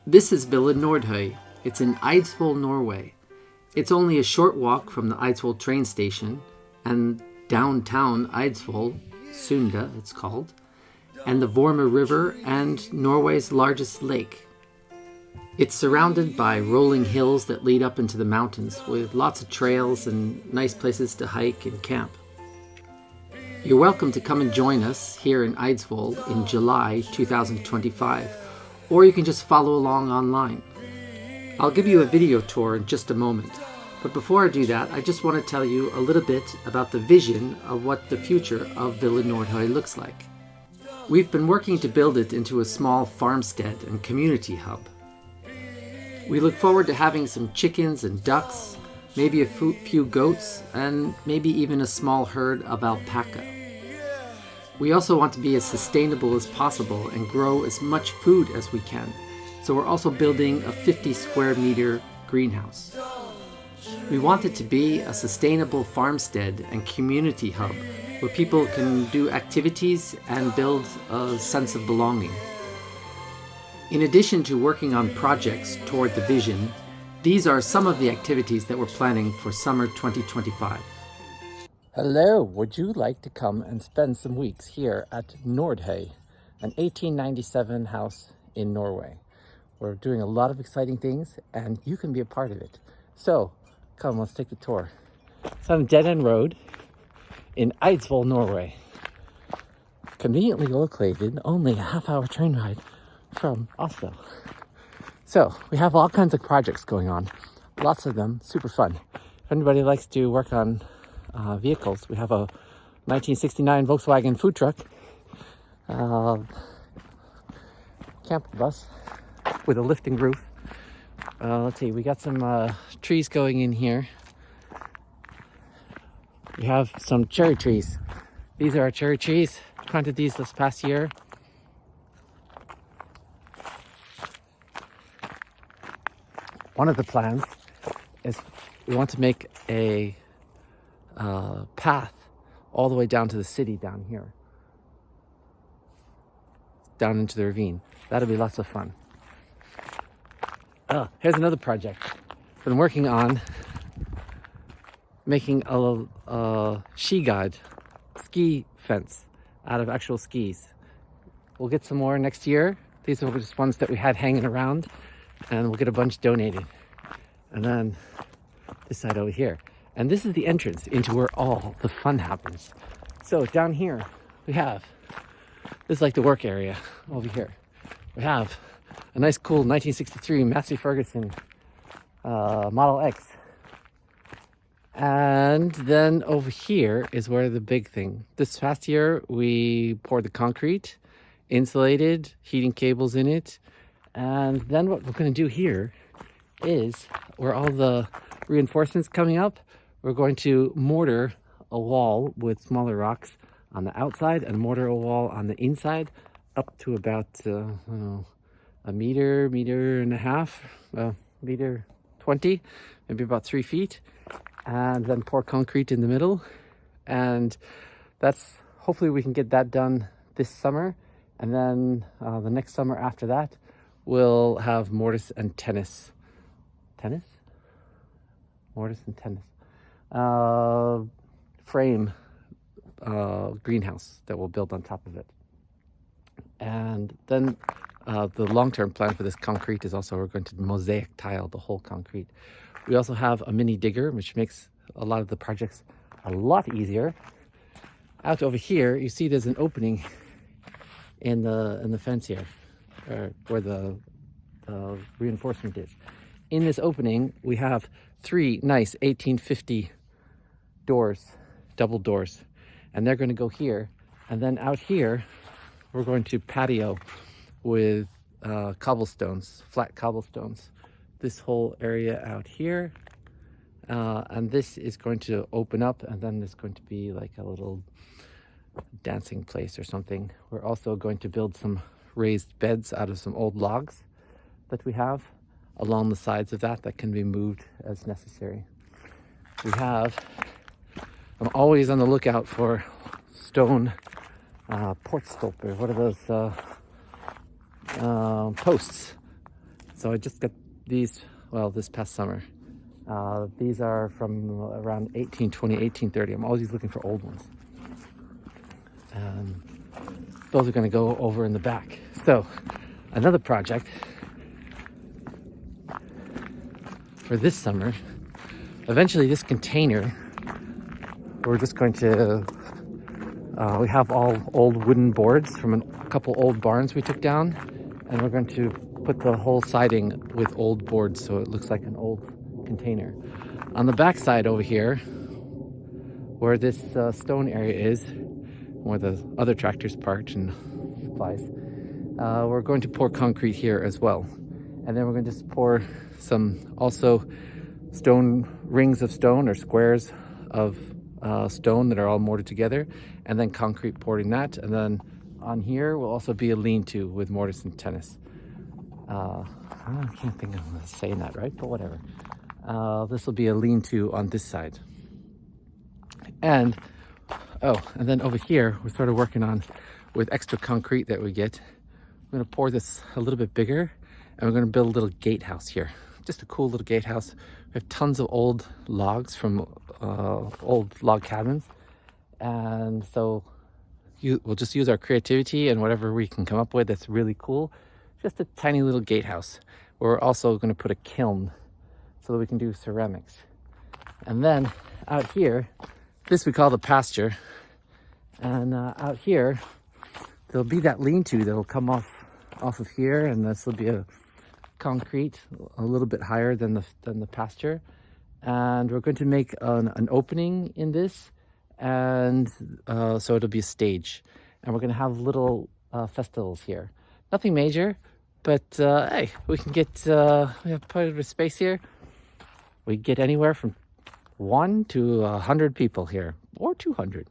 This is Villa Nordhøi. It's in Eidsvoll, Norway. It's only a short walk from the Eidsvoll train station and downtown Eidsvoll, Sunda it's called, and the Vorma River and Norway's largest lake. It's surrounded by rolling hills that lead up into the mountains with lots of trails and nice places to hike and camp. You're welcome to come and join us here in Eidsvoll in July 2025, or you can just follow along online. I'll give you a video tour in just a moment, but before I do that, I just want to tell you a little bit about the vision of what the future of Villa Nordhøi looks like. We've been working to build it into a small farmstead and community hub. We look forward to having some chickens and ducks, maybe a few goats, and maybe even a small herd of alpaca. We also want to be as sustainable as possible and grow as much food as we can, so we're also building a 50 square meter greenhouse. We want it to be a sustainable farmstead and community hub where people can do activities and build a sense of belonging. In addition to working on projects toward the vision, these are some of the activities that we're planning for summer 2025. Hello, would you like to come and spend some weeks here at Nordhøi, an 1897 house in Norway? We're doing a lot of exciting things and you can be a part of it. So come, let's take the tour. It's on a dead-end road in Eidsvoll, Norway. Conveniently located, only a half-hour train ride from Oslo. So we have all kinds of projects going on, lots of them super fun. If anybody likes to work on vehicles, we have a 1969 Volkswagen food truck, camper bus with a lifting roof. Let's see, we got some trees going in here. We have some cherry trees. These are our cherry trees. Planted these this past year. One of the plans is we want to make a path all the way down to the city down here, down into the ravine. That'll be lots of fun. Oh, here's another project. Been working on making a ski fence out of actual skis. We'll get some more next year. These are just ones that we had hanging around, and we'll get a bunch donated. And then this side over here. And this is the entrance into where all the fun happens. So down here we have, this is like the work area over here. We have a nice cool 1963 Massey Ferguson Model X. And then over here is where the big thing. This past year we poured the concrete, insulated, heating cables in it. And then what we're going to do here is where all the reinforcements coming up, we're going to mortar a wall with smaller rocks on the outside and mortar a wall on the inside up to about, a meter and a half, meter 20, maybe about 3 feet, and then pour concrete in the middle. And that's, hopefully we can get that done this summer. And then the next summer after that, we'll have mortise and tenon frame greenhouse that we'll build on top of it. And then the long-term plan for this concrete is also we're going to mosaic tile the whole concrete. We also have a mini digger, which makes a lot of the projects a lot easier. Out over here, you see there's an opening in the fence here, where the reinforcement is. In this opening, we have 3 nice 1850 doors, double doors, and they're going to go here. And then out here, we're going to patio with cobblestones, flat cobblestones. This whole area out here, and this is going to open up, and then there's going to be like a little dancing place or something. We're also going to build some raised beds out of some old logs that we have along the sides of that can be moved as necessary. I'm always on the lookout for stone portstolper. What are those posts? So I just got these, well, this past summer. These are from around 1820, 1830. I'm always looking for old ones. Those are going to go over in the back. So another project for this summer, eventually this container, we're just going to, we have all old wooden boards from a couple old barns we took down, and we're going to put the whole siding with old boards so it looks like an old container. On the back side over here, where this stone area is, where the other tractors parked and supplies, we're going to pour concrete here as well. And then we're going to just pour some also stone, rings of stone or squares of stone that are all mortared together, and then concrete poured in that. And then on here will also be a lean-to with mortise and tenon. I can't think of saying that right, but whatever. This will be a lean-to on this side. And and then over here, we're sort of working on, with extra concrete that we get, we're going to pour this a little bit bigger, and we're going to build a little gatehouse here. Just a cool little gatehouse. We have tons of old logs from old log cabins. And so we'll just use our creativity and whatever we can come up with that's really cool. Just a tiny little gatehouse. We're also going to put a kiln so that we can do ceramics. And then out here, this we call the pasture. And out here, there'll be that lean-to that'll come off of here, and this will be a concrete a little bit higher than the pasture. And we're going to make an opening in this, and so it'll be a stage. And we're going to have little festivals here. Nothing major, but hey, we can get, we have quite a bit of space here. We get anywhere from 1 to 100 people here, or 200,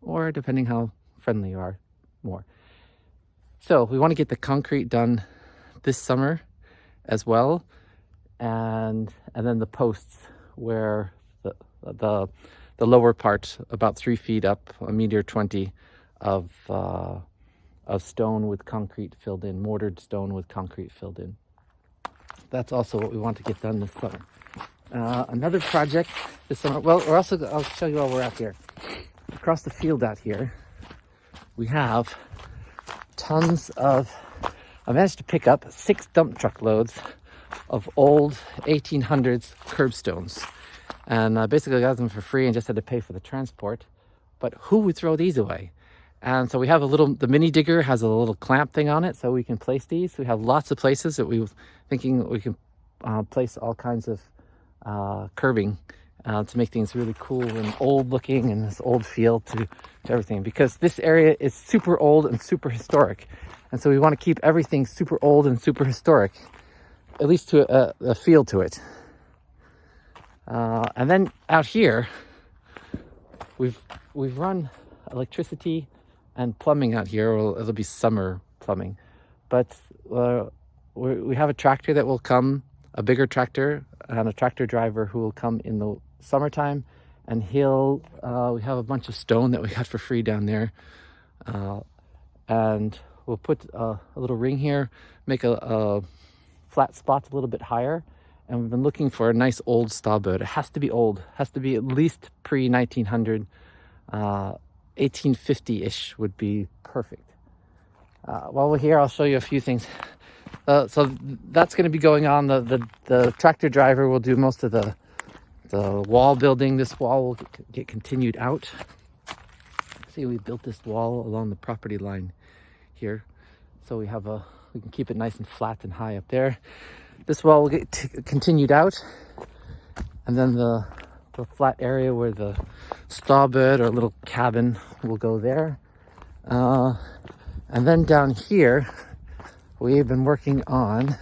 or depending how friendly you are, more. So we want to get the concrete done this summer as well, and then the posts where the lower part, about 3 feet up, 1.20 m of stone with concrete filled in, mortared stone with concrete filled in. That's also what we want to get done this summer. Another project this summer, well, I'll show you where we're at here. Across the field out here, we have tons of, I managed to pick up 6 dump truck loads of old 1800s curbstones. And basically got them for free and just had to pay for the transport. But who would throw these away? And so we have the mini digger has a little clamp thing on it so we can place these. We have lots of places that we were thinking we can place all kinds of curbing to make things really cool and old looking, and this old feel to everything, because this area is super old and super historic. And so we want to keep everything super old and super historic, at least to a feel to it. And then out here, we've run electricity and plumbing out here. Well, it'll be summer plumbing, but we have a tractor that will come, a bigger tractor, and a tractor driver who will come in the summertime, and we have a bunch of stone that we got for free down there, and we'll put a little ring here, make a flat spot a little bit higher. And we've been looking for a nice old starboard. It has to be old, has to be at least pre-1900, 1850-ish would be perfect. While we're here, I'll show you a few things. So that's going to be going on. The tractor driver will do most of the wall building. This wall will get continued out. See, we built this wall along the property line here, so we can keep it nice and flat and high up there. This wall will get continued out, and then the flat area where the starboard or little cabin will go there. And then down here, we've been working on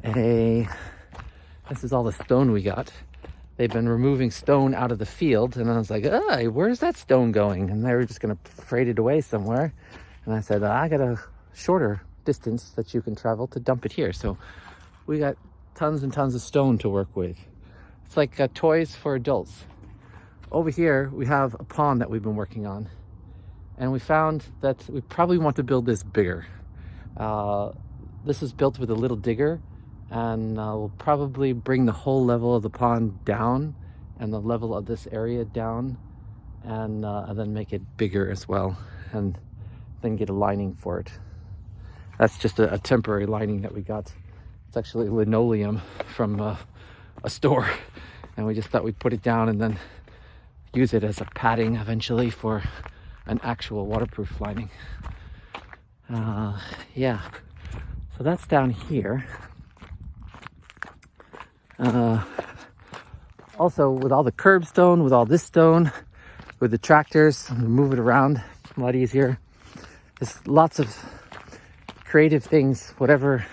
this is all the stone we got. They've been removing stone out of the field, and I was like, hey, where's that stone going? And they were just going to freight it away somewhere. And I said, I got a shorter distance that you can travel to dump it here. So we got tons and tons of stone to work with. It's like toys for adults. Over here, we have a pond that we've been working on, and we found that we probably want to build this bigger. this is built with a little digger, and we'll probably bring the whole level of the pond down and the level of this area down, and then make it bigger as well, and then get a lining for it. That's just a temporary lining that we got. It's actually linoleum from a store, and we just thought we'd put it down and then use it as a padding eventually for an actual waterproof lining. Yeah, so that's down here. Also, with all the curbstone, with all this stone, with the tractors, move it around a lot easier. There's lots of creative things, whatever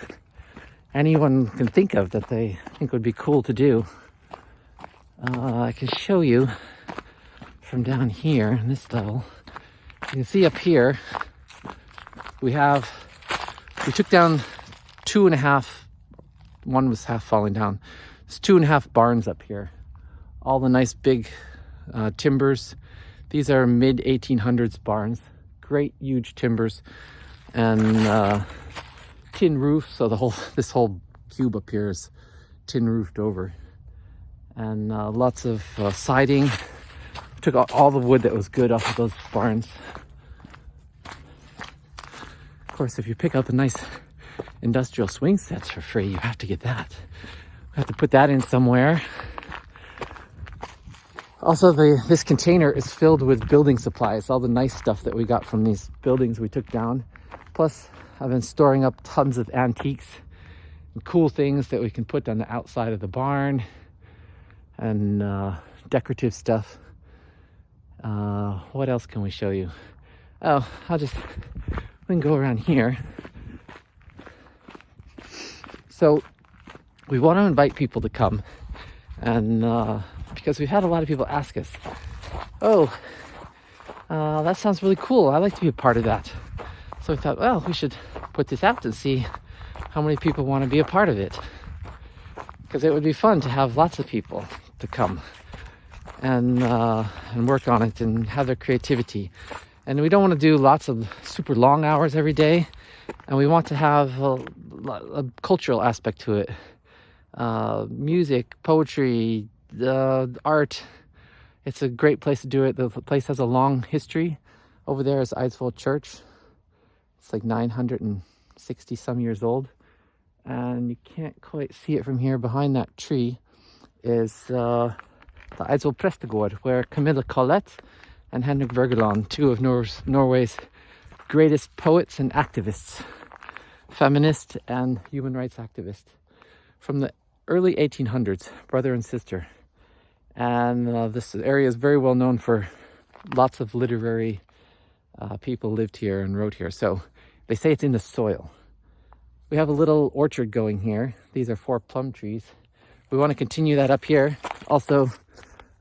anyone can think of that they think would be cool to do. I can show you from down here in this level. You can see up here we took down 2.5, one was half falling down. There's 2.5 barns up here. All the nice big timbers. These are mid 1800s barns. Great huge timbers, and tin roof, so this whole cube up here is tin roofed over, and lots of siding. Took out all the wood that was good off of those barns. Of course, if you pick up a nice industrial swing set for free, you have to get that. We have to put that in somewhere. Also, this container is filled with building supplies, all the nice stuff that we got from these buildings we took down. Plus, I've been storing up tons of antiques and cool things that we can put on the outside of the barn, and decorative stuff. What else can we show you? Oh, we can go around here. So we want to invite people to come, and because we've had a lot of people ask us, that sounds really cool, I'd like to be a part of that. So we thought, well, we should put this out and see how many people want to be a part of it, because it would be fun to have lots of people to come and work on it and have their creativity. And we don't want to do lots of super long hours every day, and we want to have a cultural aspect to it. Music, poetry, art. It's a great place to do it. The place has a long history. Over there is Eidsvoll Church. It's like 960 some years old, and you can't quite see it from here. Behind that tree is the Eidsvoll Prestegård, where Camilla Collett and Henrik Wergeland, two of Norway's greatest poets and activists, feminist and human rights activist, from the early 1800s, brother and sister. And this area is very well known for lots of literary people lived here and wrote here. So they say it's in the soil. We have a little orchard going here. These are 4 plum trees. We want to continue that up here. Also,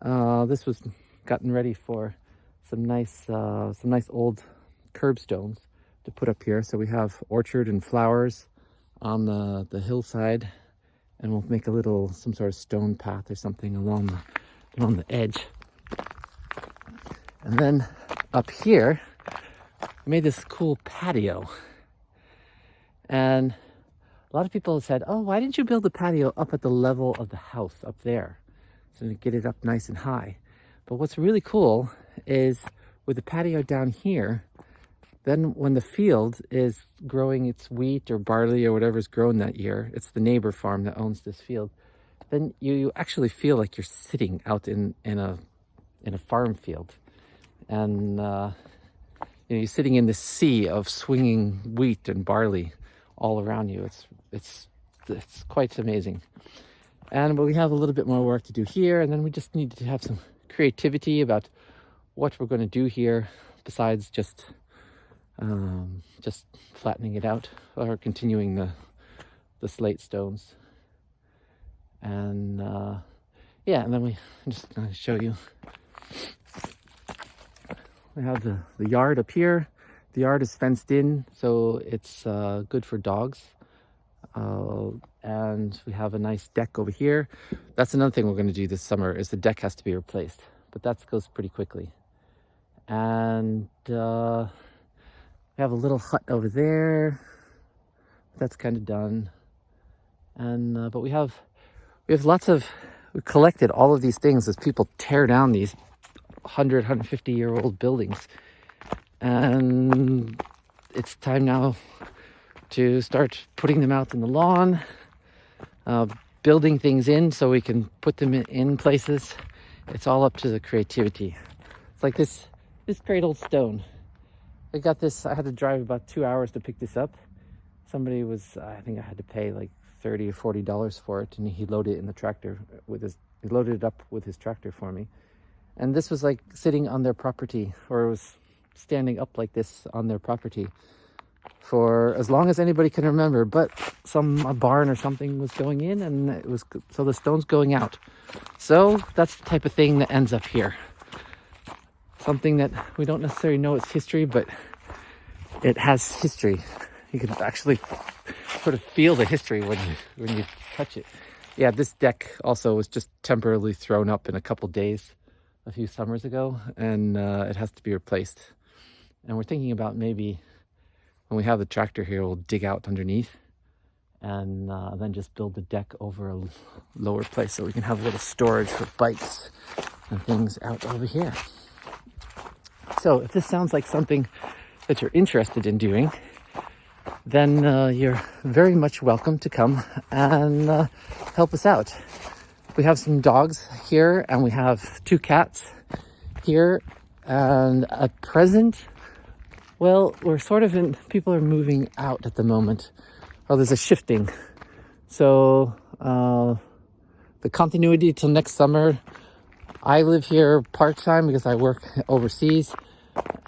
this was gotten ready for some nice old curbstones to put up here. So we have orchard and flowers on the hillside, and we'll make some sort of stone path or something along the edge. And then up here, we made this cool patio. And a lot of people have said, oh, why didn't you build the patio up at the level of the house up there, so to get it up nice and high? But what's really cool is with the patio down here, then when the field is growing its wheat or barley or whatever's grown that year, it's the neighbor farm that owns this field, then you actually feel like you're sitting out in a farm field. And you're sitting in this sea of swinging wheat and barley all around you. It's quite amazing. But we have a little bit more work to do here, and then we just need to have some creativity about what we're going to do here, besides just flattening it out or continuing the slate stones. And and then I'm just going to show you. We have the yard up here. The yard is fenced in, so it's good for dogs. And we have a nice deck over here. That's another thing we're going to do this summer, is the deck has to be replaced, but that goes pretty quickly. And we have a little hut over there. that's kind of done. And but we have lots of, we collected all of these things as people tear down these 150-year-old buildings. And it's time now to start putting them out in the lawn, building things in so we can put them in places. It's all up to the creativity. It's like this great old stone. I got this, I had to drive about 2 hours to pick this up. Somebody was, I think I had to pay like $30 or $40 for it, and he loaded it in the tractor he loaded it up with his tractor for me. And this was like sitting on their property, or it was standing up like this on their property for as long as anybody can remember, but a barn or something was going in, and so the stone's going out. So that's the type of thing that ends up here. Something that we don't necessarily know its history, but it has history. You can actually sort of feel the history when you touch it. Yeah, this deck also was just temporarily thrown up in a couple days a few summers ago, and it has to be replaced. And we're thinking about maybe when we have the tractor here, we'll dig out underneath and then just build the deck over a lower place so we can have a little storage for bikes and things out over here. So if this sounds like something that you're interested in doing, then you're very much welcome to come and help us out. We have some dogs here, and we have 2 cats here, and at present, well, we're sort of people are moving out at the moment. Well, there's a shifting. So the continuity till next summer, I live here part-time because I work overseas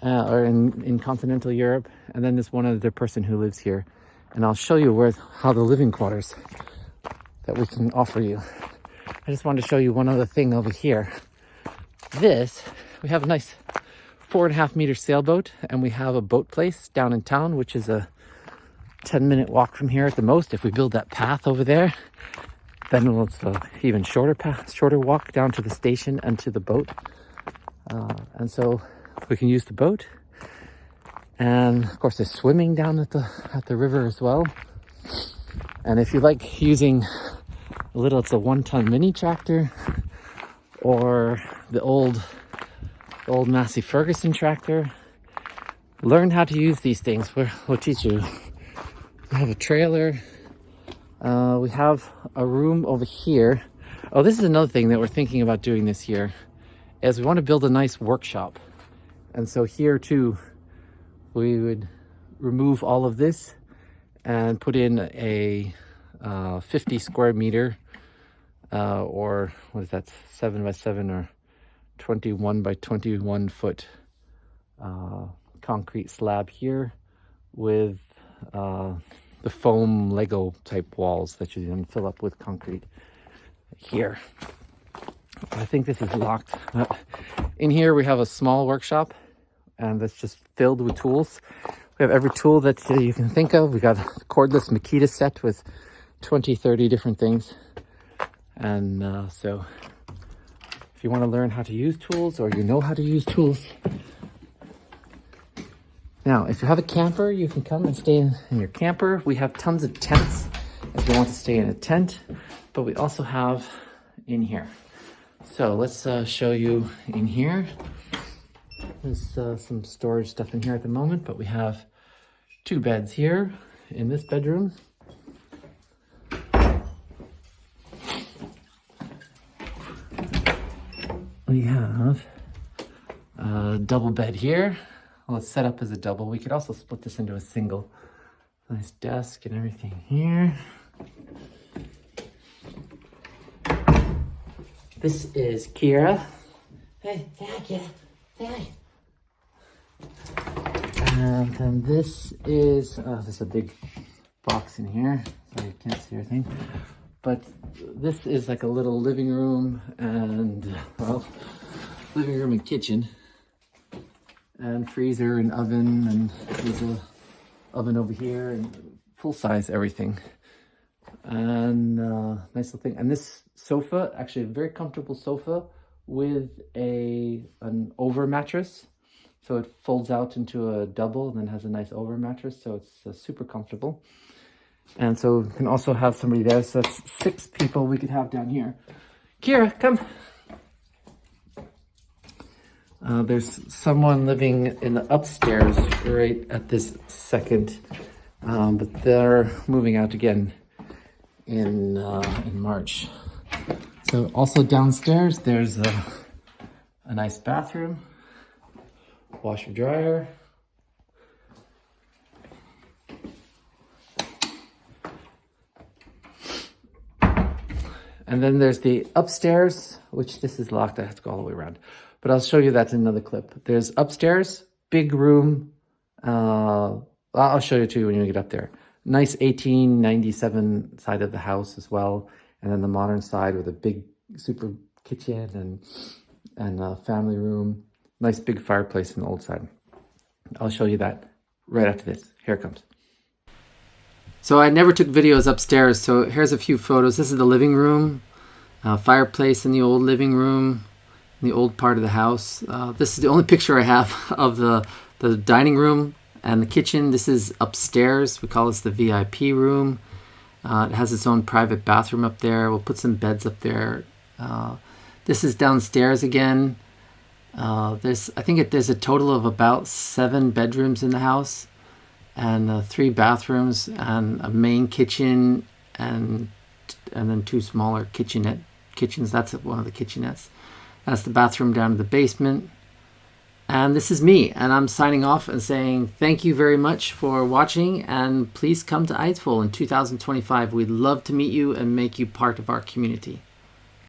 or in continental Europe. And then there's one other person who lives here. And I'll show you how the living quarters that we can offer you. I just wanted to show you one other thing over here. We have a nice 4.5 meter sailboat, and we have a boat place down in town, which is a 10-minute walk from here at the most. If we build that path over there, then it's an even shorter walk down to the station and to the boat. And so we can use the boat. And of course, there's swimming down at the river as well. And if you like using it's a 1-ton mini tractor, or the old Massey Ferguson tractor, learn how to use these things. We'll teach you. We have a trailer. We have a room over here. Oh, this is another thing that we're thinking about doing this year, is we want to build a nice workshop. And so here too, we would remove all of this and put in a 50 square meter, or what is that, 7 by 7 or 21 by 21 foot concrete slab here with the foam Lego type walls that you then fill up with concrete here. I think this is locked. In here we have a small workshop, and that's just filled with tools. We have every tool that you can think of. We got a cordless Makita set with 20-30 different things. And so if you want to learn how to use tools, or you know how to use tools. Now, if you have a camper, you can come and stay in your camper. We have tons of tents if you want to stay in a tent, but we also have in here. So let's show you in here. There's some storage stuff in here at the moment, but we have 2 beds here in this bedroom. We have a double bed here. Well, it's set up as a double. We could also split this into a single. Nice desk and everything here. This is Kira. Hey, say hi, Kira. Say hi. And then this is, there's a big box in here, so you can't see everything. But this is like a little living room and, well, living room and kitchen. And freezer and oven, and there's a oven over here, and full size everything. And nice little thing. And this sofa, actually a very comfortable sofa with an over mattress. So it folds out into a double and then has a nice over mattress. So it's super comfortable. And so we can also have somebody there. So that's 6 people we could have down here. Kira, come. There's someone living in the upstairs right at this second, but they're moving out again in March. So also downstairs, there's a nice bathroom, washer dryer. And then there's the upstairs, which this is locked. I have to go all the way around. But I'll show you that in another clip. There's upstairs, big room. I'll show you too when you get up there. Nice 1897 side of the house as well. And then the modern side with a big super kitchen and a family room. Nice big fireplace in the old side. I'll show you that right after this. Here it comes. So I never took videos upstairs, so here's a few photos. This is the living room, fireplace in the old living room, in the old part of the house. This is the only picture I have of the dining room and the kitchen. This is upstairs. We call this the VIP room. It has its own private bathroom up there. We'll put some beds up there. This is downstairs again. I think there's a total of about 7 bedrooms in the house. And 3 bathrooms and a main kitchen and then 2 smaller kitchens. That's one of the kitchenettes. That's the bathroom down to the basement. And this is me, and I'm signing off and saying thank you very much for watching, and please come to Eidsvoll in 2025. We'd love to meet you and make you part of our community.